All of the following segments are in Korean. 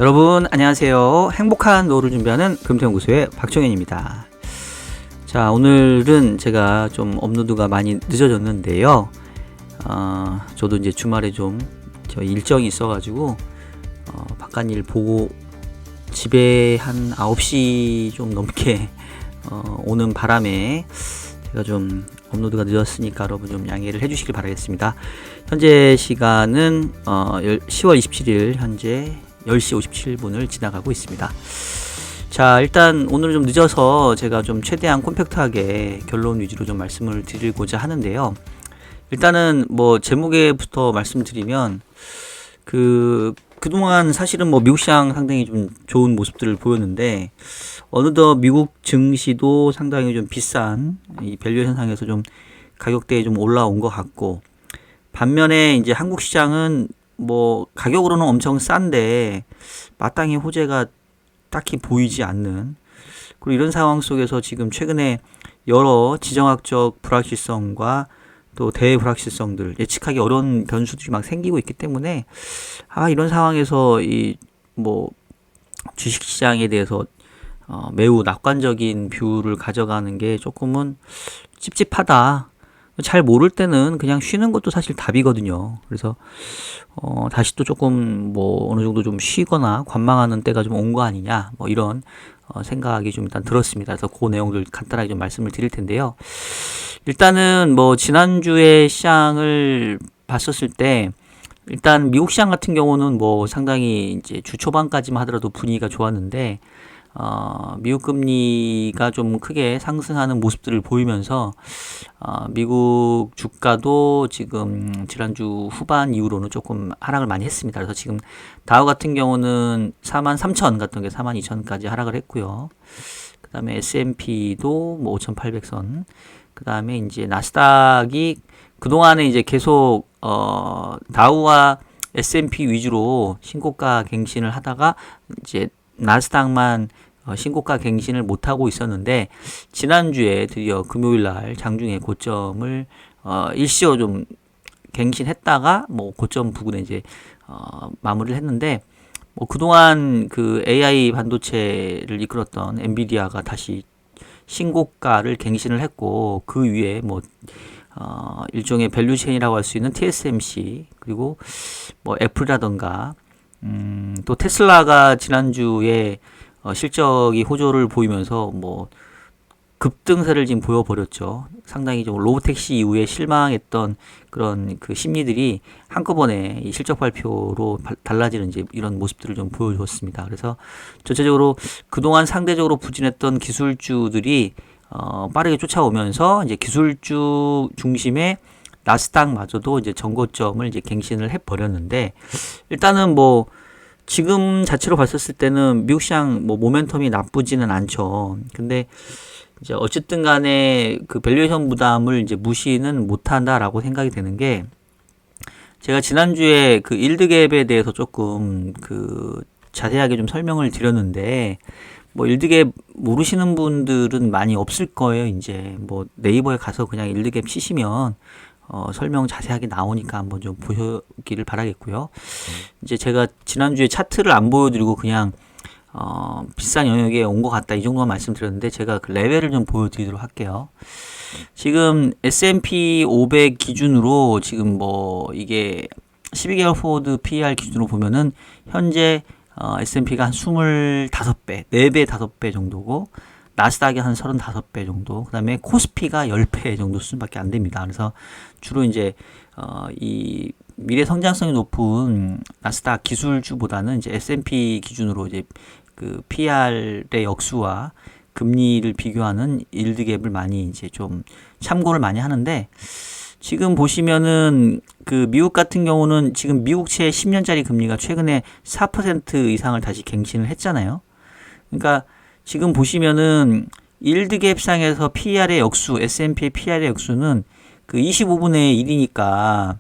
여러분 안녕하세요. 행복한 노후를 준비하는 금태연구소의 박정현입니다. 자, 오늘은 제가 좀 업로드가 많이 늦어졌는데요. 저도 이제 주말에 좀 저 일정이 있어가지고 바깥 일 보고 집에 한 9시 좀 넘게 오는 바람에 제가 좀 업로드가 늦었으니까 여러분 좀 양해를 해주시길 바라겠습니다. 현재 시간은 10월 27일 현재 10시 57분을 지나가고 있습니다. 자, 일단 오늘은 좀 늦어서 제가 좀 최대한 콤팩트하게 결론 위주로 좀 말씀을 드리고자 하는데요. 일단은 뭐 제목에부터 말씀드리면 그동안 사실은 뭐 미국 시장 상당히 좀 좋은 모습들을 보였는데 어느덧 미국 증시도 상당히 좀 비싼 이 밸류에이션 상에서 좀 가격대에 좀 올라온 것 같고, 반면에 이제 한국 시장은 뭐 가격으로는 엄청 싼데 마땅히 호재가 딱히 보이지 않는, 그리고 이런 상황 속에서 지금 최근에 여러 지정학적 불확실성과 또 대불확실성들, 예측하기 어려운 변수들이 막 생기고 있기 때문에 이런 상황에서 이 뭐 주식시장에 대해서 매우 낙관적인 뷰를 가져가는 게 조금은 찝찝하다. 잘 모를 때는 그냥 쉬는 것도 사실 답이거든요. 그래서 다시 또 조금 뭐 어느 정도 좀 쉬거나 관망하는 때가 좀 온 거 아니냐, 뭐 이런 생각이 좀 일단 들었습니다. 그래서 그 내용들 간단하게 좀 말씀을 드릴 텐데요. 일단은 뭐 지난주에 시장을 봤었을 때 일단 미국 시장 같은 경우는 뭐 상당히 이제 주 초반까지만 하더라도 분위기가 좋았는데 미국 금리가 좀 크게 상승하는 모습들을 보이면서 미국 주가도 지금 지난주 후반 이후로는 조금 하락을 많이 했습니다. 그래서 지금 다우 같은 경우는 43,000 갔던 게 42,000까지 하락을 했고요. 그 다음에 S&P도 뭐 5,800선, 그 다음에 이제 나스닥이 그동안에 이제 계속 다우와 S&P 위주로 신고가 갱신을 하다가 이제 나스닥만 신고가 갱신을 못하고 있었는데, 지난주에 드디어 금요일날 장중에 고점을 일시로 좀 갱신했다가 뭐 고점 부근에 이제 마무리를 했는데, 뭐 그동안 그 AI 반도체를 이끌었던 엔비디아가 다시 신고가를 갱신을 했고, 그 위에 뭐 일종의 밸류체인이라고 할 수 있는 TSMC, 그리고 뭐 애플이라던가 또 테슬라가 지난주에 실적이 호조를 보이면서 뭐 급등세를 지금 보여버렸죠. 상당히 좀 로보택시 이후에 실망했던 그런 그 심리들이 한꺼번에 이 실적 발표로 달라지는 이제 이런 모습들을 좀 보여줬습니다. 그래서 전체적으로 그동안 상대적으로 부진했던 기술주들이 빠르게 쫓아오면서 이제 기술주 중심의 나스닥마저도 이제 전고점을 이제 갱신을 해버렸는데, 일단은 뭐 지금 자체로 봤었을 때는 미국 시장 뭐 모멘텀이 나쁘지는 않죠. 근데 이제 어쨌든 간에 그 밸류에이션 부담을 이제 무시는 못한다라고 생각이 되는 게, 제가 지난주에 그 일드갭에 대해서 조금 그 자세하게 좀 설명을 드렸는데, 뭐 일드갭 모르시는 분들은 많이 없을 거예요. 이제 뭐 네이버에 가서 그냥 일드갭 치시면 설명 자세하게 나오니까 한번 좀 보시기를 바라겠고요. 이제 제가 지난주에 차트를 안 보여드리고 그냥 비싼 영역에 온 것 같다 이 정도만 말씀드렸는데, 제가 그 레벨을 좀 보여드리도록 할게요. 지금 S&P 500 기준으로 지금 뭐 이게 12개월 포워드 PER 기준으로 보면은 현재 S&P가 한 25배, 4배, 5배 정도고, 나스닥이 한 35배 정도, 그 다음에 코스피가 10배 정도 수준밖에 안 됩니다. 그래서 주로 이제 이 미래 성장성이 높은 나스닥 기술주보다는 이제 S&P 기준으로 이제 그 PR의 역수와 금리를 비교하는 일드갭을 많이 이제 좀 참고를 많이 하는데, 지금 보시면은 그 미국 같은 경우는 지금 미국채 10년짜리 금리가 최근에 4% 이상을 다시 갱신을 했잖아요. 그러니까 지금 보시면은 일드갭 상에서 PR의 역수, S&P의 PR의 역수는 그 25분의 1이니까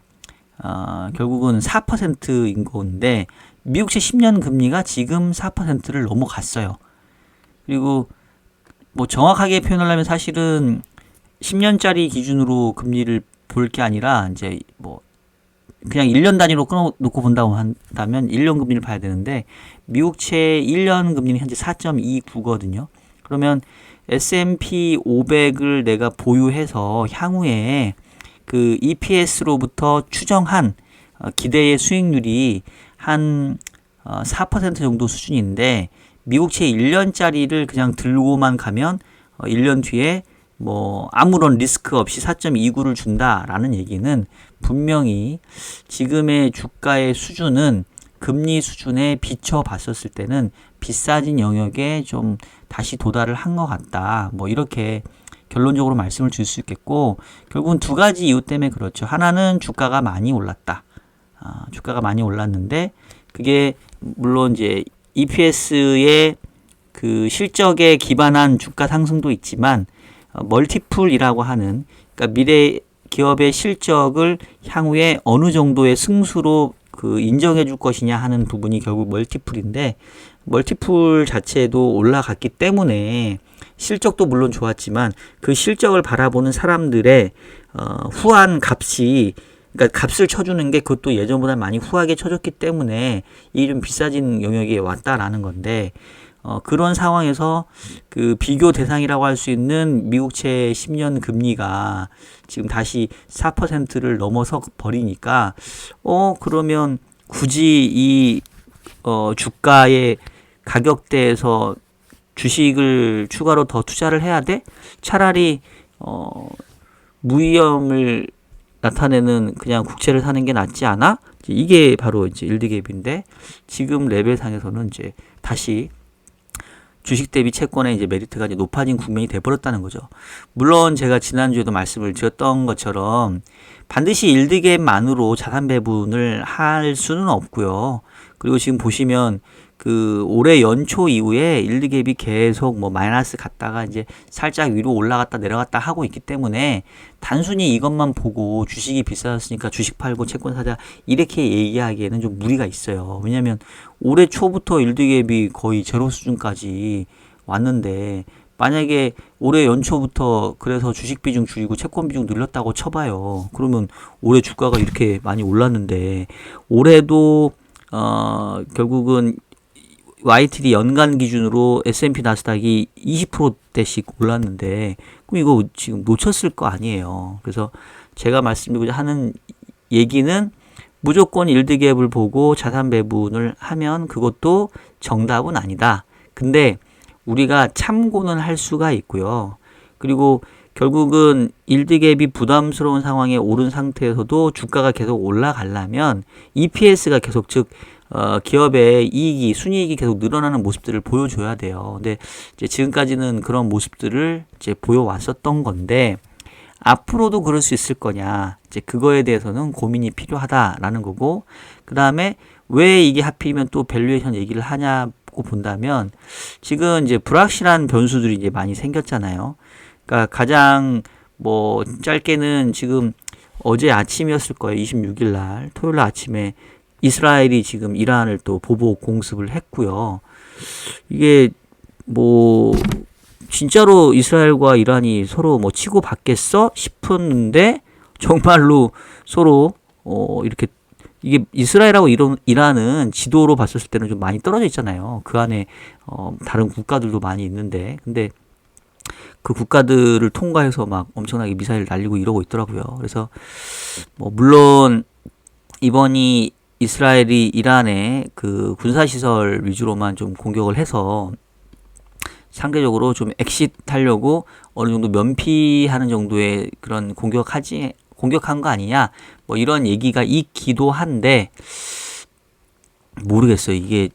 결국은 4%인 건데, 미국채 10년 금리가 지금 4%를 넘어갔어요. 그리고 뭐 정확하게 표현하려면 사실은 10년짜리 기준으로 금리를 볼 게 아니라 이제 뭐 그냥 1년 단위로 끊어놓고 본다고 한다면 1년 금리를 봐야 되는데 미국채 1년 금리는 현재 4.29거든요. 그러면 S&P 500을 내가 보유해서 향후에 그 EPS로부터 추정한 기대의 수익률이 한 4% 정도 수준인데 미국채 1년짜리를 그냥 들고만 가면 1년 뒤에 뭐 아무런 리스크 없이 4.29를 준다라는 얘기는 분명히 지금의 주가의 수준은 금리 수준에 비춰봤었을 때는 비싸진 영역에 좀 다시 도달을 한 것 같다. 뭐 이렇게 결론적으로 말씀을 줄 수 있겠고 결국은 두 가지 이유 때문에 그렇죠. 하나는 주가가 많이 올랐다. 주가가 많이 올랐는데 그게 물론 이제 EPS의 그 실적에 기반한 주가 상승도 있지만 멀티플이라고 하는 그러니까 미래 기업의 실적을 향후에 어느 정도의 승수로 그 인정해 줄 것이냐 하는 부분이 결국 멀티플인데 멀티플 자체도 올라갔기 때문에 실적도 물론 좋았지만 그 실적을 바라보는 사람들의 후한 값이 그러니까 값을 쳐주는 게 그것도 예전보다 많이 후하게 쳐줬기 때문에 이게 좀 비싸진 영역에 왔다라는 건데 그런 상황에서 그 비교 대상이라고 할 수 있는 미국채 10년 금리가 지금 다시 4%를 넘어서 버리니까 그러면 굳이 이 주가의 가격대에서 주식을 추가로 더 투자를 해야 돼? 차라리 무위험을 나타내는 그냥 국채를 사는 게 낫지 않아? 이게 바로 이제 일드갭인데 지금 레벨상에서는 이제 다시 주식 대비 채권의 이제 메리트가 이제 높아진 국면이 돼버렸다는 거죠. 물론 제가 지난주에도 말씀을 드렸던 것처럼 반드시 일드갭만으로 자산 배분을 할 수는 없고요. 그리고 지금 보시면 그 올해 연초 이후에 일드갭이 계속 뭐 마이너스 갔다가 이제 살짝 위로 올라갔다 내려갔다 하고 있기 때문에 단순히 이것만 보고 주식이 비싸졌으니까 주식 팔고 채권 사자 이렇게 얘기하기에는 좀 무리가 있어요. 왜냐하면 올해 초부터 일드갭이 거의 제로 수준까지 왔는데 만약에 올해 연초부터 그래서 주식 비중 줄이고 채권 비중 늘렸다고 쳐봐요. 그러면 올해 주가가 이렇게 많이 올랐는데 올해도 결국은 YTD 연간 기준으로 S&P 나스닥이 20%대씩 올랐는데 그럼 이거 지금 놓쳤을 거 아니에요. 그래서 제가 말씀드리고자 하는 얘기는 무조건 일드갭을 보고 자산 배분을 하면 그것도 정답은 아니다. 근데 우리가 참고는 할 수가 있고요. 그리고 결국은 일드갭이 부담스러운 상황에 오른 상태에서도 주가가 계속 올라가려면 EPS가 계속 즉 기업의 이익이 순이익이 계속 늘어나는 모습들을 보여줘야 돼요. 근데 이제 지금까지는 그런 모습들을 이제 보여왔었던 건데 앞으로도 그럴 수 있을 거냐 이제 그거에 대해서는 고민이 필요하다라는 거고 그 다음에 왜 이게 하필이면 또 밸류에이션 얘기를 하냐고 본다면 지금 이제 불확실한 변수들이 이제 많이 생겼잖아요. 그러니까 가장 뭐 짧게는 지금 어제 아침이었을 거예요. 26일 날 토요일 날 아침에 이스라엘이 지금 이란을 또 보복 공습을 했고요. 이게 뭐 진짜로 이스라엘과 이란이 서로 뭐 치고 받겠어 싶었는데 정말로 서로 이렇게 이게 이스라엘하고 이란은 지도로 봤을 때는 좀 많이 떨어져 있잖아요. 그 안에 다른 국가들도 많이 있는데 근데 그 국가들을 통과해서 막 엄청나게 미사일을 날리고 이러고 있더라고요. 그래서 뭐 물론 이번이 이스라엘이 이란의 그 군사시설 위주로만 좀 공격을 해서 상대적으로 좀 엑싯하려고 어느 정도 면피하는 정도의 그런 공격한 거 아니냐 뭐 이런 얘기가 있기도 한데 모르겠어요. 이게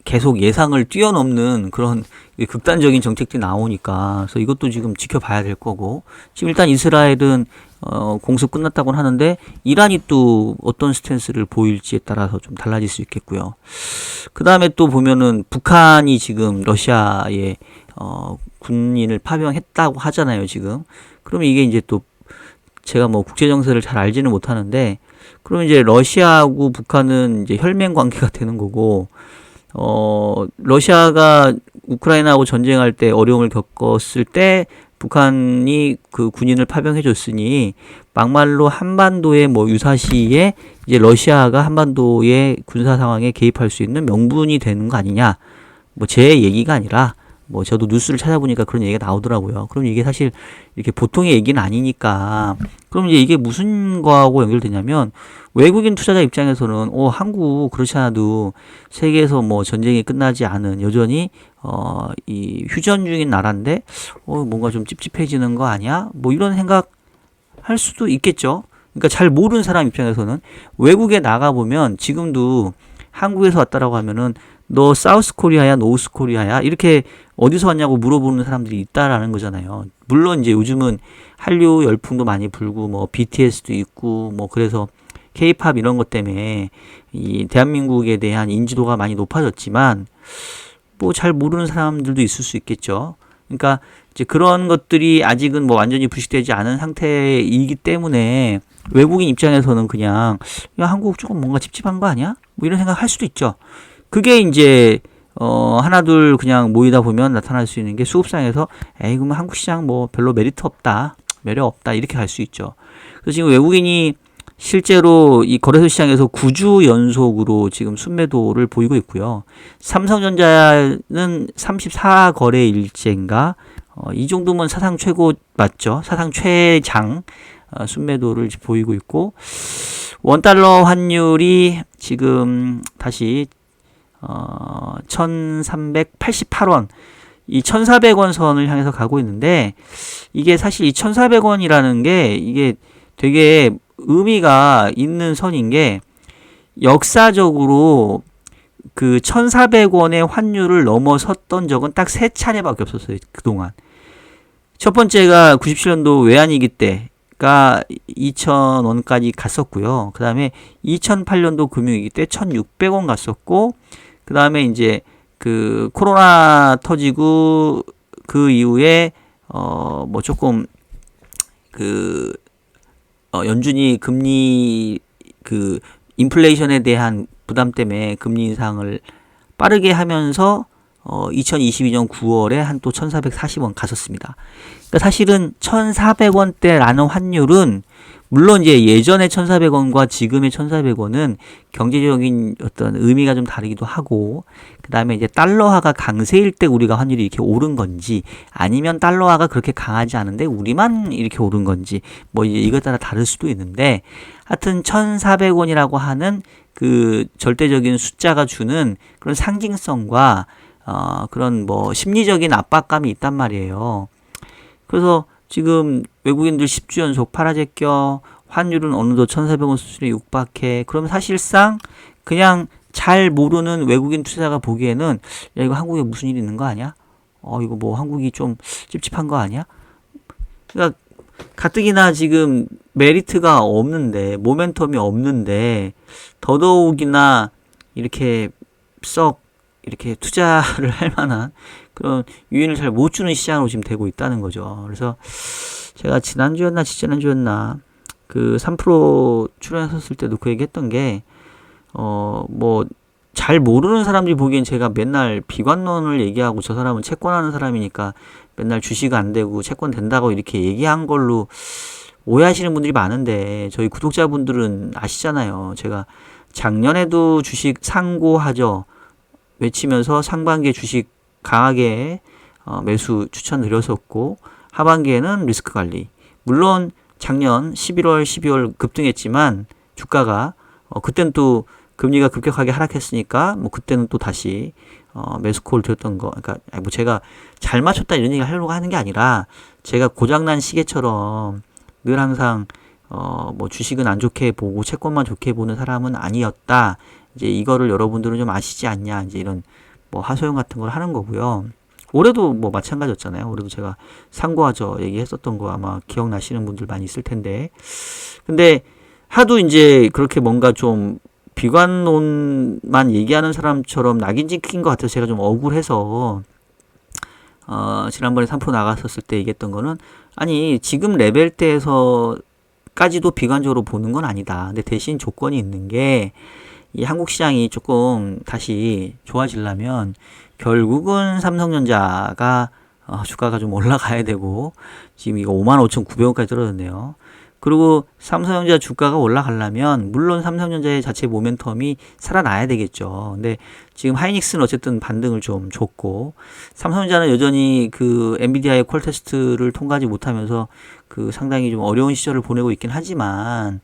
계속 예상을 뛰어넘는 그런 극단적인 정책들이 나오니까 그래서 이것도 지금 지켜봐야 될 거고 지금 일단 이스라엘은 공습 끝났다고는 하는데 이란이 또 어떤 스탠스를 보일지에 따라서 좀 달라질 수 있겠고요. 그 다음에 또 보면은 북한이 지금 러시아에 군인을 파병했다고 하잖아요. 지금 그러면 이게 이제 또 제가 뭐 국제 정세를 잘 알지는 못하는데 그러면 이제 러시아하고 북한은 이제 혈맹 관계가 되는 거고 러시아가 우크라이나하고 전쟁할 때 어려움을 겪었을 때 북한이 그 군인을 파병해 줬으니 막말로 한반도의 뭐 유사시에 이제 러시아가 한반도의 군사 상황에 개입할 수 있는 명분이 되는 거 아니냐. 뭐 제 얘기가 아니라 뭐 저도 뉴스를 찾아보니까 그런 얘기가 나오더라고요. 그럼 이게 사실 이렇게 보통의 얘기는 아니니까 그럼 이제 이게 무슨 거하고 연결되냐면 외국인 투자자 입장에서는 한국 그렇지 않아도 세계에서 뭐 전쟁이 끝나지 않은 여전히 이 휴전 중인 나라인데 뭔가 좀 찝찝해지는 거 아니야? 뭐 이런 생각 할 수도 있겠죠. 그러니까 잘 모르는 사람 입장에서는 외국에 나가 보면 지금도 한국에서 왔다라고 하면은 너 사우스 코리아야, 노스 코리아야? 이렇게 어디서 왔냐고 물어보는 사람들이 있다라는 거잖아요. 물론 이제 요즘은 한류 열풍도 많이 불고 뭐 BTS도 있고 뭐 그래서 K-팝 이런 것 때문에 이 대한민국에 대한 인지도가 많이 높아졌지만 뭐 잘 모르는 사람들도 있을 수 있겠죠. 그러니까 이제 그런 것들이 아직은 뭐 완전히 부식되지 않은 상태이기 때문에 외국인 입장에서는 그냥 야 한국 조금 뭔가 찝찝한 거 아니야? 뭐 이런 생각 할 수도 있죠. 그게 이제 하나둘 그냥 모이다 보면 나타날 수 있는 게 수급상에서 에이 그러면 한국 시장 뭐 별로 메리트 없다, 매력 없다 이렇게 갈 수 있죠. 그래서 지금 외국인이 실제로 이 거래소 시장에서 9주 연속으로 지금 순매도를 보이고 있고요. 삼성전자는 34거래일째인가 이 정도면 사상 최고 맞죠? 사상 최장 순매도를 보이고 있고 원달러 환율이 지금 다시 1388원 이 1400원 선을 향해서 가고 있는데 이게 사실 이 1400원이라는 게 이게 되게 의미가 있는 선인 게 역사적으로 그 1400원의 환율을 넘어섰던 적은 딱 3차례밖에 없었어요. 그동안. 첫 번째가 97년도 외환위기 때가 2000원까지 갔었고요. 그 다음에 2008년도 금융위기 때 1600원 갔었고 그 다음에 이제 그 코로나 터지고 그 이후에 뭐 조금 그 연준이 금리 그 인플레이션에 대한 부담 때문에 금리 인상을 빠르게 하면서 2022년 9월에 한 또 1440원 갔었습니다. 그러니까 사실은 1400원대라는 환율은 물론 이제 예전의 1400원과 지금의 1400원은 경제적인 어떤 의미가 좀 다르기도 하고 그 다음에 이제 달러화가 강세일 때 우리가 환율이 이렇게 오른 건지 아니면 달러화가 그렇게 강하지 않은데 우리만 이렇게 오른 건지 뭐 이제 이것 따라 다를 수도 있는데 하여튼 1400원이라고 하는 그 절대적인 숫자가 주는 그런 상징성과 그런 뭐 심리적인 압박감이 있단 말이에요. 그래서 지금 외국인들 10주 연속 팔아제껴 환율은 어느덧 1,400원 수준에 육박해. 그럼 사실상 그냥 잘 모르는 외국인 투자자가 보기에는 야 이거 한국에 무슨 일이 있는 거 아니야? 이거 뭐 한국이 좀 찝찝한 거 아니야? 그러니까 가뜩이나 지금 메리트가 없는데 모멘텀이 없는데 더더욱이나 이렇게 썩 이렇게 투자를 할 만한 그런 유인을 잘 못 주는 시장으로 지금 되고 있다는 거죠. 그래서 제가 지난주였나 지난주였나 그 3프로 출연했을 때도 그 얘기 했던 게 뭐 잘 모르는 사람들이 보기엔 제가 맨날 비관론을 얘기하고 저 사람은 채권하는 사람이니까 맨날 주식 안 되고 채권 된다고 이렇게 얘기한 걸로 오해하시는 분들이 많은데 저희 구독자분들은 아시잖아요. 제가 작년에도 주식 상고하죠 외치면서 상반기에 주식 강하게 매수 추천드렸었고 하반기에는 리스크 관리. 물론 작년 11월, 12월 급등했지만 주가가 그때는 또 금리가 급격하게 하락했으니까 뭐 그때는 또 다시 매수콜 드렸던 거. 그러니까 뭐 제가 잘 맞췄다 이런 얘기를 하려고 하는 게 아니라 제가 고장난 시계처럼 늘 항상 뭐 주식은 안 좋게 보고 채권만 좋게 보는 사람은 아니었다. 이제 이거를 여러분들은 좀 아시지 않냐. 이제 이런 뭐 하소연 같은 걸 하는 거고요. 올해도 뭐 마찬가지였잖아요. 올해도 제가 상고하죠 얘기했었던 거 아마 기억나시는 분들 많이 있을 텐데. 근데 하도 이제 그렇게 뭔가 좀 비관론만 얘기하는 사람처럼 낙인 찍힌 것 같아서 제가 좀 억울해서 지난번에 3프로 나갔었을 때 얘기했던 거는 아니 지금 레벨대에서까지도 비관적으로 보는 건 아니다. 근데 대신 조건이 있는 게 이 한국 시장이 조금 다시 좋아지려면 결국은 삼성전자가 주가가 좀 올라가야 되고 지금 이거 55,900원까지 떨어졌네요. 그리고 삼성전자 주가가 올라가려면 물론 삼성전자의 자체 모멘텀이 살아나야 되겠죠. 근데 지금 하이닉스는 어쨌든 반등을 좀 줬고 삼성전자는 여전히 그 엔비디아의 콜 테스트를 통과하지 못하면서 그 상당히 좀 어려운 시절을 보내고 있긴 하지만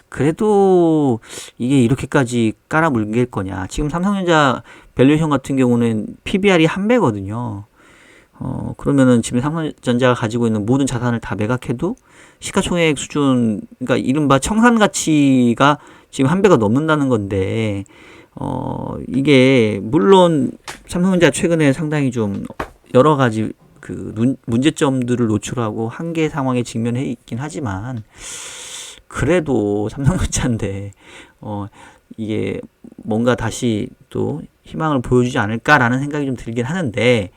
그래도 이게 이렇게까지 깔아뭉갤 거냐. 지금 삼성전자 밸류에이션 같은 경우는 PBR이 1배거든요. 그러면은 지금 삼성전자가 가지고 있는 모든 자산을 다 매각해도 시가총액 수준, 그러니까 이른바 청산 가치가 지금 1배가 넘는다는 건데, 이게, 물론 삼성전자 최근에 상당히 좀 여러 가지 그 문제점들을 노출하고 한계 상황에 직면해 있긴 하지만, 그래도 삼성전자인데, 이게 뭔가 다시 또 희망을 보여주지 않을까라는 생각이 좀 들긴 하는데,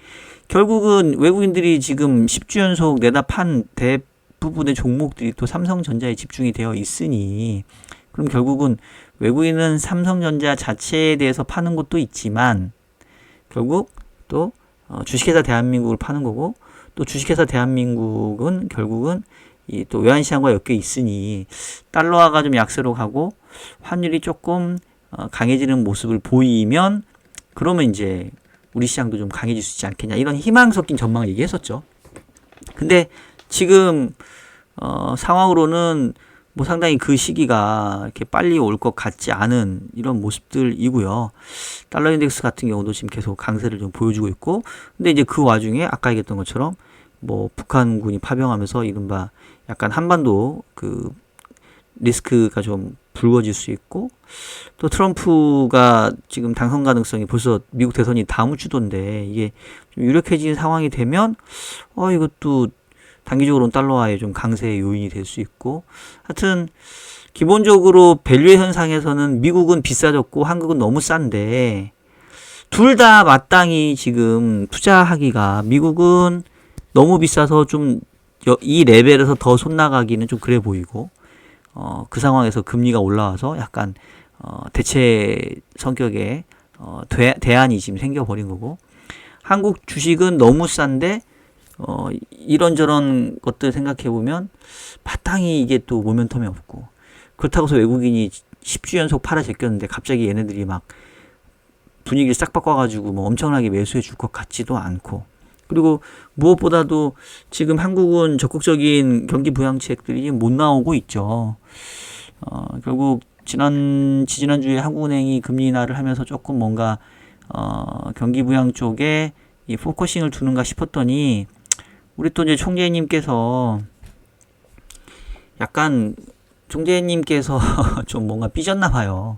결국은 외국인들이 지금 10주 연속 내다 판 대부분의 종목들이 또 삼성전자에 집중이 되어 있으니 그럼 결국은 외국인은 삼성전자 자체에 대해서 파는 것도 있지만 결국 또 주식회사 대한민국을 파는 거고 또 주식회사 대한민국은 결국은 이 또 외환시장과 엮여 있으니 달러화가 좀 약세로 가고 환율이 조금 강해지는 모습을 보이면 그러면 이제 우리 시장도 좀 강해질 수 있지 않겠냐 이런 희망 섞인 전망을 얘기했었죠. 근데 지금 상황으로는 뭐 상당히 그 시기가 이렇게 빨리 올 것 같지 않은 이런 모습들이고요. 달러 인덱스 같은 경우도 지금 계속 강세를 좀 보여주고 있고, 근데 이제 그 와중에 아까 얘기했던 것처럼 뭐 북한군이 파병하면서 이른바 약간 한반도 그 리스크가 좀 불거질 수 있고 또 트럼프가 지금 당선 가능성이 벌써 미국 대선이 다음 주던데 이게 좀 유력해진 상황이 되면 이것도 단기적으로는 달러화의 좀 강세의 요인이 될 수 있고 하여튼 기본적으로 밸류에이션 상에서는 미국은 비싸졌고 한국은 너무 싼데 둘 다 마땅히 지금 투자하기가 미국은 너무 비싸서 좀 이 레벨에서 더 손나가기는 좀 그래 보이고 그 상황에서 금리가 올라와서 약간 대체 성격의 대안이 지금 생겨버린 거고 한국 주식은 너무 싼데 이런저런 것들 생각해 보면 마땅히 이게 또 모멘텀이 없고 그렇다고 해서 외국인이 10주 연속 팔아 제꼈는데 갑자기 얘네들이 막 분위기를 싹 바꿔가지고 뭐 엄청나게 매수해 줄 것 같지도 않고 그리고 무엇보다도 지금 한국은 적극적인 경기 부양책들이 못 나오고 있죠. 결국 지난주에 한국은행이 금리 인하를 하면서 조금 뭔가 경기 부양 쪽에 이 포커싱을 두는가 싶었더니 우리 또 이제 총재님께서 약간 좀 뭔가 삐졌나 봐요.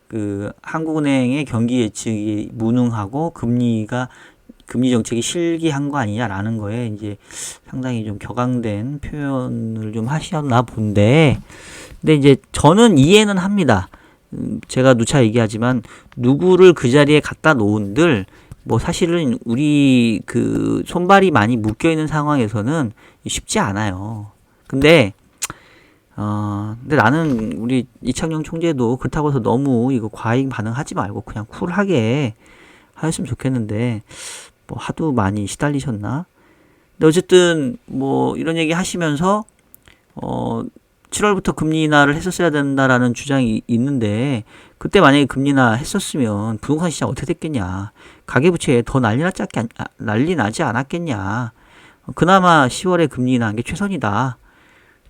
그 한국은행의 경기 예측이 무능하고 금리 정책이 실기한 거 아니냐라는 거에 이제 상당히 좀 격앙된 표현을 좀 하셨나 본데, 근데 이제 저는 이해는 합니다. 제가 누차 얘기하지만 누구를 그 자리에 갖다 놓은들 뭐 사실은 우리 그 손발이 많이 묶여 있는 상황에서는 쉽지 않아요. 근데 나는 우리 이창용 총재도 그렇다고 해서 너무 이거 과잉 반응하지 말고 그냥 쿨하게 하셨으면 좋겠는데 뭐 하도 많이 시달리셨나? 근데 어쨌든 뭐 이런 얘기 하시면서 7월부터 금리 인하를 했었어야 된다라는 주장이 있는데 그때 만약에 금리 인하 했었으면 부동산 시장 어떻게 됐겠냐? 가계부채 더 난리 나지 않았겠냐? 그나마 10월에 금리 인하한 게 최선이다.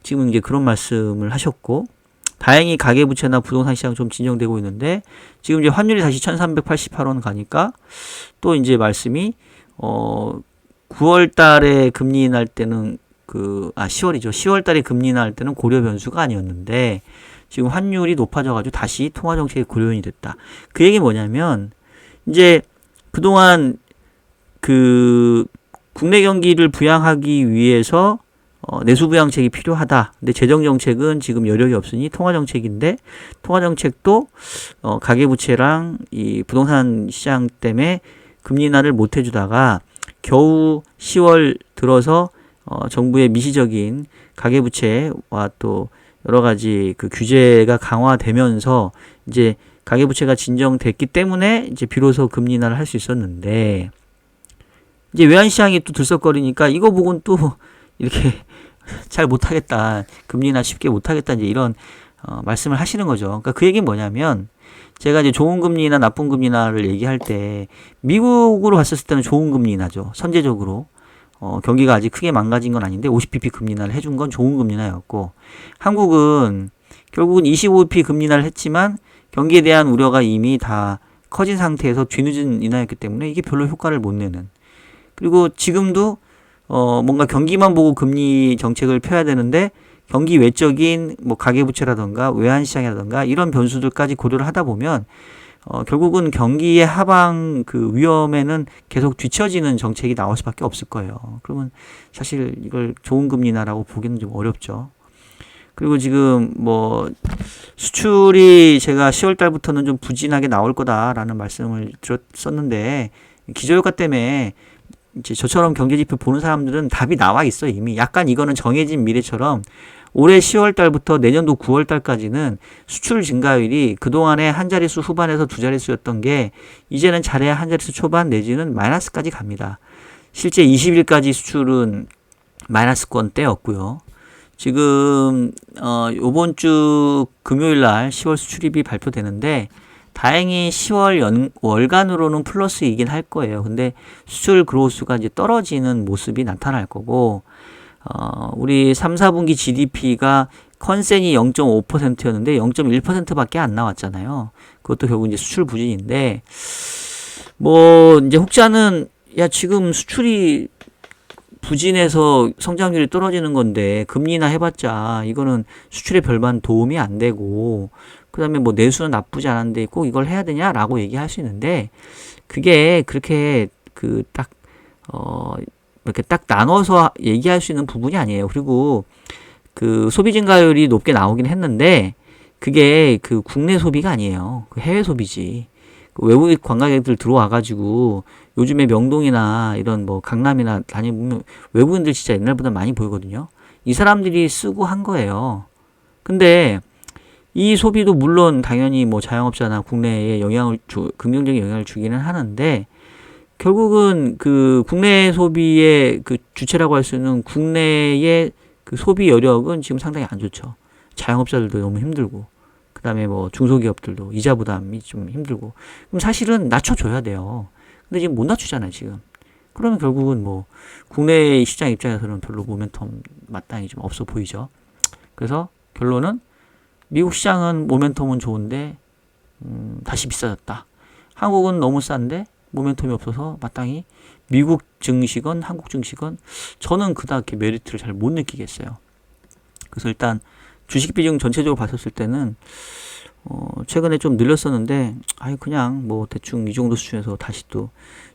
지금 이제 그런 말씀을 하셨고 다행히 가계부채나 부동산 시장 좀 진정되고 있는데 지금 이제 환율이 다시 1388원 가니까 또 이제 말씀이 9월 달에 금리 인하할 때는 10월이죠. 10월 달에 금리 인하할 때는 고려 변수가 아니었는데 지금 환율이 높아져가지고 다시 통화 정책의 고려인이 됐다. 그 얘기 뭐냐면 이제 그동안 그 국내 경기를 부양하기 위해서 내수 부양책이 필요하다. 근데 재정 정책은 지금 여력이 없으니 통화 정책인데 통화 정책도 가계부채랑 이 부동산 시장 때문에 금리 인하를 못 해주다가 겨우 10월 들어서 정부의 미시적인 가계부채와 또 여러 가지 그 규제가 강화되면서 이제 가계부채가 진정됐기 때문에 이제 비로소 금리 인하를 할 수 있었는데 이제 외환시장이 또 들썩거리니까 이거 보고는 또 이렇게 잘 못하겠다. 금리나 쉽게 못하겠다. 이제 이런 말씀을 하시는 거죠. 그러니까 그 얘기는 뭐냐면 제가 이제 좋은 금리나 나쁜 금리나를 얘기할 때 미국으로 봤을 때는 좋은 금리나죠. 선제적으로. 경기가 아직 크게 망가진 건 아닌데 50bp 금리나를 해준 건 좋은 금리나였고 한국은 결국은 25bp 금리나를 했지만 경기에 대한 우려가 이미 다 커진 상태에서 뒤늦은 인하였기 때문에 이게 별로 효과를 못 내는. 그리고 지금도 뭔가 경기만 보고 금리 정책을 펴야 되는데 경기 외적인 뭐 가계부채라든가 외환시장이라든가 이런 변수들까지 고려를 하다 보면 결국은 경기의 하방 그 위험에는 계속 뒤처지는 정책이 나올 수밖에 없을 거예요. 그러면 사실 이걸 좋은 금리나라고 보기는 좀 어렵죠. 그리고 지금 뭐 수출이 제가 10월 달부터는 좀 부진하게 나올 거다라는 말씀을 드렸었는데 기저효과 때문에 이제 저처럼 경제지표 보는 사람들은 답이 나와 있어 이미. 약간 이거는 정해진 미래처럼 올해 10월 달부터 내년도 9월 달까지는 수출 증가율이 그동안에 한 자릿수 후반에서 두 자릿수였던 게 이제는 잘해야 한 자릿수 초반 내지는 마이너스까지 갑니다. 실제 20일까지 수출은 마이너스권대였고요. 지금 요번 주 금요일 날 10월 수출입이 발표되는데 다행히 10월 월간으로는 플러스이긴 할 거예요. 근데 수출 그로스가 이제 떨어지는 모습이 나타날 거고 우리 3, 4분기 GDP가 컨센이 0.5%였는데 0.1%밖에 안 나왔잖아요. 그것도 결국 이제 수출 부진인데 뭐 이제 혹자는 야 지금 수출이 부진해서 성장률이 떨어지는 건데 금리나 해봤자 이거는 수출에 별반 도움이 안 되고 그다음에 뭐 내수는 나쁘지 않은데 꼭 이걸 해야 되냐라고 얘기할 수 있는데 그게 그렇게 이렇게 딱 나눠서 얘기할 수 있는 부분이 아니에요. 그리고 그 소비 증가율이 높게 나오긴 했는데 그게 그 국내 소비가 아니에요. 그 해외 소비지. 그 외국 관광객들 들어와가지고 요즘에 명동이나 이런 뭐 강남이나 다니면 외국인들 진짜 옛날보다 많이 보이거든요. 이 사람들이 쓰고 한 거예요. 근데 이 소비도 물론 당연히 뭐 자영업자나 국내에 긍정적인 영향을 주기는 하는데 결국은 그 국내 소비의 그 주체라고 할 수 있는 국내의 그 소비 여력은 지금 상당히 안 좋죠. 자영업자들도 너무 힘들고, 그 다음에 뭐 중소기업들도 이자 부담이 좀 힘들고, 그럼 사실은 낮춰줘야 돼요. 근데 지금 못 낮추잖아요, 지금. 그러면 결국은 뭐 국내 시장 입장에서는 별로 모멘텀 마땅히 좀 없어 보이죠. 그래서 결론은 미국 시장은 모멘텀은 좋은데 다시 비싸졌다. 한국은 너무 싼데 모멘텀이 없어서 마땅히 미국 증시건 한국 증시건 저는 그닥 메리트를 잘 못 느끼겠어요. 그래서 일단 주식 비중 전체적으로 봤었을 때는 최근에 좀 늘렸었는데 그냥 뭐 대충 이 정도 수준에서 다시 또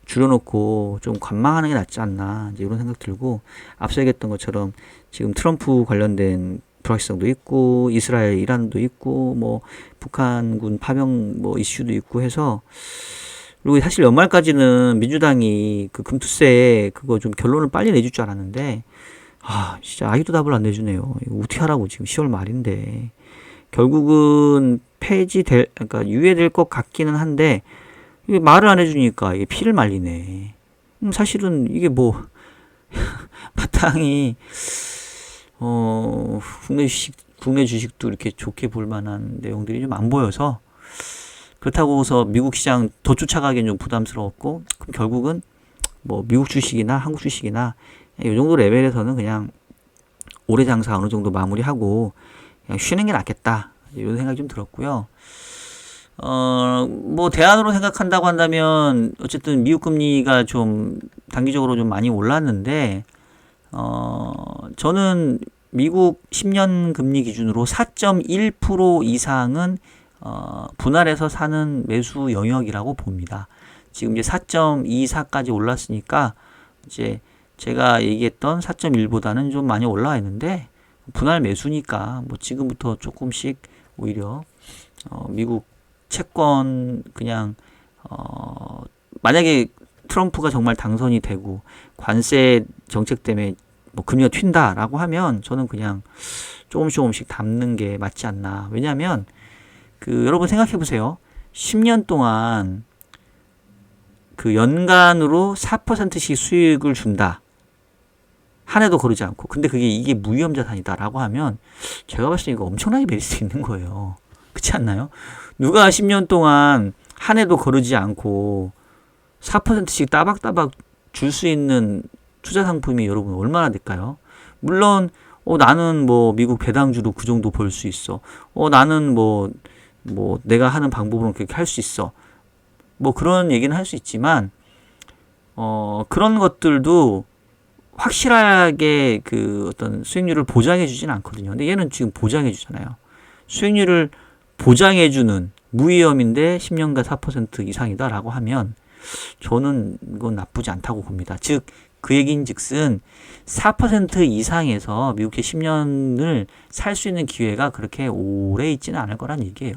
줄여놓고 좀 관망하는 게 낫지 않나 이제 이런 생각 들고 앞서 얘기했던 것처럼 지금 트럼프 관련된 불확실성도 있고 이스라엘 이란도 있고 뭐 북한군 파병 뭐 이슈도 있고 해서 그리고 사실 연말까지는 민주당이 그 금투세 그거 좀 결론을 빨리 내줄 줄 알았는데 진짜 아직도 답을 안 내주네요. 이거 어떻게 하라고 지금 10월 말인데 결국은 그러니까 유예될 것 같기는 한데 이게 말을 안 해주니까 이게 피를 말리네. 사실은 이게 뭐 마땅히 국내 주식도 이렇게 좋게 볼 만한 내용들이 좀 안 보여서 그렇다고 해서 미국 시장 더 쫓아가기엔 좀 부담스러웠고 그럼 결국은 뭐 미국 주식이나 한국 주식이나 이 정도 레벨에서는 그냥 올해 장사 어느 정도 마무리하고 그냥 쉬는 게 낫겠다 이런 생각이 좀 들었고요. 뭐 대안으로 생각한다고 한다면 어쨌든 미국 금리가 좀 단기적으로 좀 많이 올랐는데 저는 미국 10년 금리 기준으로 4.1% 이상은 분할해서 사는 매수 영역이라고 봅니다. 지금 이제 4.24까지 올랐으니까 이제 제가 얘기했던 4.1보다는 좀 많이 올라와 있는데 분할 매수니까 뭐 지금부터 조금씩 오히려 미국 채권 그냥 만약에 트럼프가 정말 당선이 되고 관세 정책 때문에 뭐 금리가 튄다라고 하면 저는 그냥 조금씩 담는 게 맞지 않나. 왜냐하면 여러분 생각해 보세요. 10년 동안 그 연간으로 4%씩 수익을 준다. 한 해도 거르지 않고. 근데 이게 무위험 자산이다라고 하면 제가 봤을 때 이거 엄청나게 메리트 있는 거예요. 그렇지 않나요? 누가 10년 동안 한 해도 거르지 않고 4%씩 따박따박 줄 수 있는 투자 상품이 여러분 얼마나 될까요? 물론 나는 뭐 미국 배당주로 그 정도 벌 수 있어. 나는 뭐 내가 하는 방법으로 그렇게 할 수 있어. 뭐 그런 얘기는 할 수 있지만 그런 것들도 확실하게 그 어떤 수익률을 보장해 주지는 않거든요. 근데 얘는 지금 보장해 주잖아요. 수익률을 보장해 주는 무위험인데 10년간 4% 이상이다라고 하면 저는 이건 나쁘지 않다고 봅니다. 즉 그 얘기인즉슨 4% 이상에서 미국의 10년을 살 수 있는 기회가 그렇게 오래 있지는 않을 거란 얘기예요.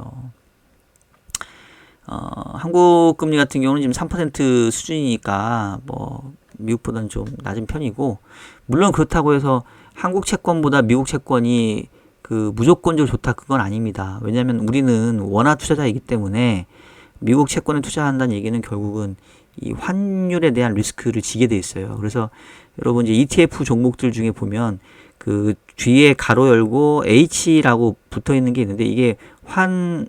한국 금리 같은 경우는 지금 3% 수준이니까 뭐 미국보다는 좀 낮은 편이고, 물론 그렇다고 해서 한국 채권보다 미국 채권이 그 무조건적으로 좋다 그건 아닙니다. 왜냐하면 우리는 원화 투자자이기 때문에 미국 채권에 투자한다는 얘기는 결국은 이 환율에 대한 리스크를 지게 돼 있어요. 그래서 여러분 이제 ETF 종목들 중에 보면 그 뒤에 가로 열고 H라고 붙어 있는 게 있는데 이게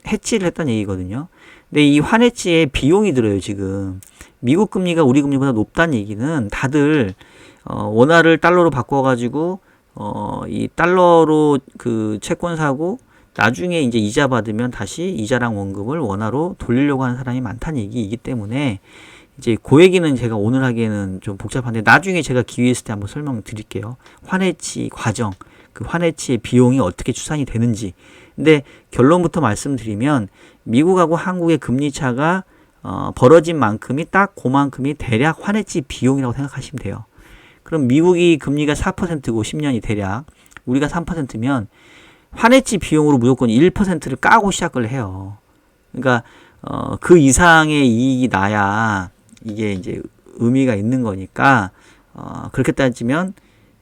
해치를 했다는 얘기거든요. 근데 이 환해지에 비용이 들어요, 지금. 미국 금리가 우리 금리보다 높다는 얘기는 다들, 원화를 달러로 바꿔가지고, 이 달러로 그 채권 사고, 나중에 이제 이자 받으면 다시 이자랑 원금을 원화로 돌리려고 하는 사람이 많다는 얘기이기 때문에, 이제 그 얘기는 제가 오늘 하기에는 좀 복잡한데, 나중에 제가 기회 있을 때 한번 설명드릴게요. 환해치 과정, 그 환해치의 비용이 어떻게 추산이 되는지. 근데 결론부터 말씀드리면 미국하고 한국의 금리 차가 벌어진 만큼이 딱 그만큼이 대략 환해치 비용이라고 생각하시면 돼요. 그럼 미국이 금리가 4%고 10년이 대략 우리가 3%면 환해치 비용으로 무조건 1%를 까고 시작을 해요. 그러니까 그 이상의 이익이 나야 이게 이제 의미가 있는 거니까 그렇게 따지면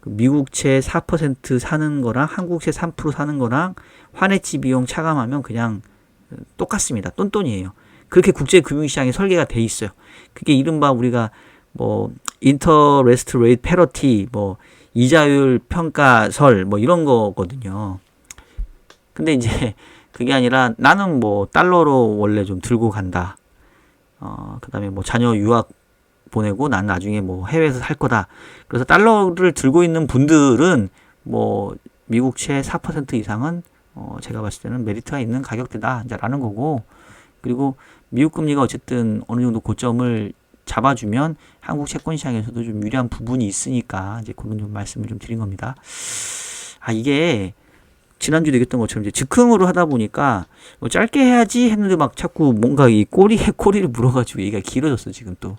미국채 4% 사는 거랑 한국채 3% 사는 거랑 환해치 비용 차감하면 그냥 똑같습니다. 똔똔이에요. 그렇게 국제 금융시장이 설계가 돼 있어요. 그게 이른바 우리가 뭐 인터레스트 레이트 패러티, 뭐 이자율 평가설 뭐 이런 거거든요. 근데 이제 그게 아니라 나는 뭐 달러로 원래 좀 들고 간다. 그다음에 뭐 자녀 유학 보내고 난 나중에 뭐 해외에서 살 거다. 그래서 달러를 들고 있는 분들은 뭐 미국채 4% 이상은 제가 봤을 때는 메리트가 있는 가격대다라는 거고, 그리고 미국 금리가 어쨌든 어느 정도 고점을 잡아주면 한국 채권 시장에서도 좀 유리한 부분이 있으니까 이제 그런 좀 말씀을 좀 드린 겁니다. 이게 지난주에 얘기했던 것처럼 이제 즉흥으로 하다 보니까 뭐 짧게 해야지 했는데 막 자꾸 뭔가 이 꼬리를 물어가지고 얘기가 길어졌어 지금 또.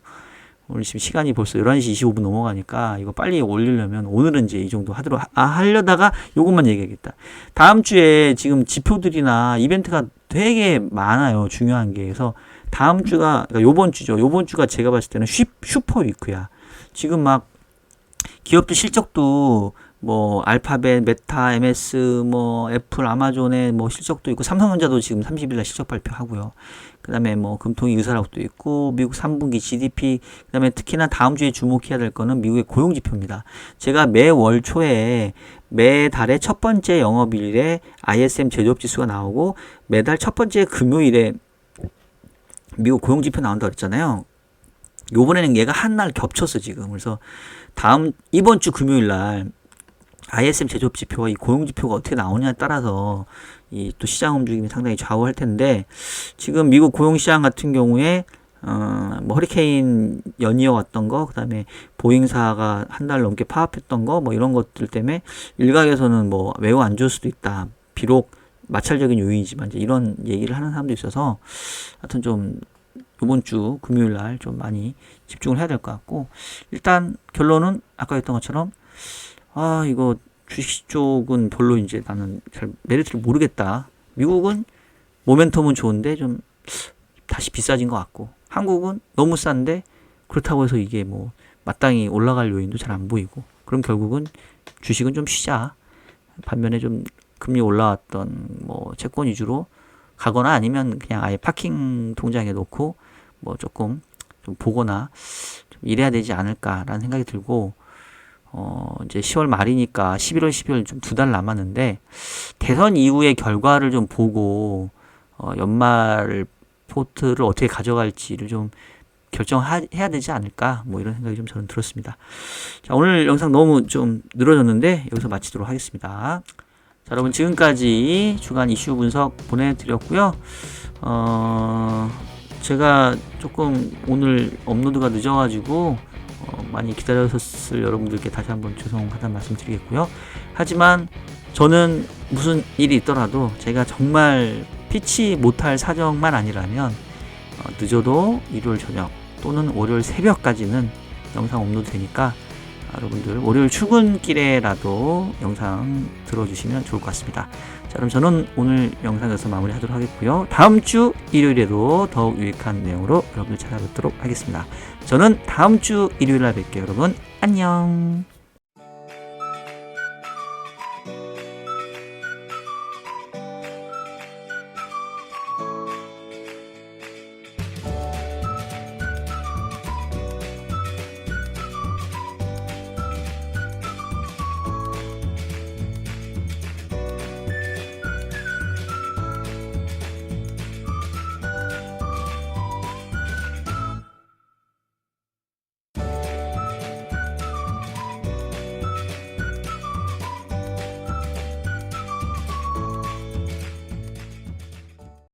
오늘 지금 시간이 벌써 11시 25분 넘어가니까 이거 빨리 올리려면 오늘은 이제 이 정도 하려다가 요것만 얘기하겠다. 다음 주에 지금 지표들이나 이벤트가 되게 많아요. 중요한 게. 그래서 다음 주가, 그러니까 요번 주죠. 요번 주가 제가 봤을 때는 슈퍼 위크야. 지금 막 기업들 실적도 뭐 알파벳, 메타, MS, 뭐 애플, 아마존의 뭐 실적도 있고, 삼성전자도 지금 30일날 실적 발표하고요. 그다음에 뭐 금통위 의사락도 있고, 미국 3분기 GDP, 그다음에 특히나 다음 주에 주목해야 될 거는 미국의 고용 지표입니다. 제가 매월 초에 매달의 첫 번째 영업일에 ISM 제조업 지수가 나오고, 매달 첫 번째 금요일에 미국 고용 지표 나온다고 그랬잖아요. 요번에는 얘가 한 날 겹쳤어 지금. 그래서 이번 주 금요일 날 ISM 제조업 지표와 이 고용 지표가 어떻게 나오냐에 따라서 이 또 시장 움직임이 상당히 좌우할 텐데, 지금 미국 고용 시장 같은 경우에 뭐 허리케인 연이어왔던 거, 그다음에 보잉사가 한 달 넘게 파업했던 거, 뭐 이런 것들 때문에 일각에서는 뭐 매우 안 좋을 수도 있다. 비록 마찰적인 요인이지만 이제 이런 얘기를 하는 사람도 있어서 하여튼 좀 이번 주 금요일 날 좀 많이 집중을 해야 될 것 같고, 일단 결론은 아까 했던 것처럼 이거 주식 쪽은 별로 이제 나는 잘 메리트를 모르겠다. 미국은 모멘텀은 좋은데 좀 다시 비싸진 것 같고, 한국은 너무 싼데 그렇다고 해서 이게 뭐 마땅히 올라갈 요인도 잘 안 보이고, 그럼 결국은 주식은 좀 쉬자. 반면에 좀 금리 올라왔던 뭐 채권 위주로 가거나 아니면 그냥 아예 파킹 통장에 놓고 뭐 조금 좀 보거나 좀 이래야 되지 않을까라는 생각이 들고, 이제 10월 말이니까 11월, 12월 좀 2달 남았는데, 대선 이후의 결과를 좀 보고, 연말 포트를 어떻게 가져갈지를 좀 결정해야 되지 않을까, 뭐 이런 생각이 좀 저는 들었습니다. 자, 오늘 영상 너무 좀 늘어졌는데, 여기서 마치도록 하겠습니다. 자, 여러분 지금까지 주간 이슈 분석 보내드렸고요. 제가 조금 오늘 업로드가 늦어가지고 많이 기다렸을 여러분들께 다시 한번 죄송하다는 말씀 드리겠고요. 하지만 저는 무슨 일이 있더라도 제가 정말 피치 못할 사정만 아니라면 늦어도 일요일 저녁 또는 월요일 새벽까지는 영상 업로드 되니까 여러분들 월요일 출근길에라도 영상 들어주시면 좋을 것 같습니다. 자, 그럼 저는 오늘 영상 여기서 마무리하도록 하겠고요. 다음 주 일요일에도 더욱 유익한 내용으로 여러분들 찾아뵙도록 하겠습니다. 저는 다음 주 일요일날 뵐게요. 여러분 안녕.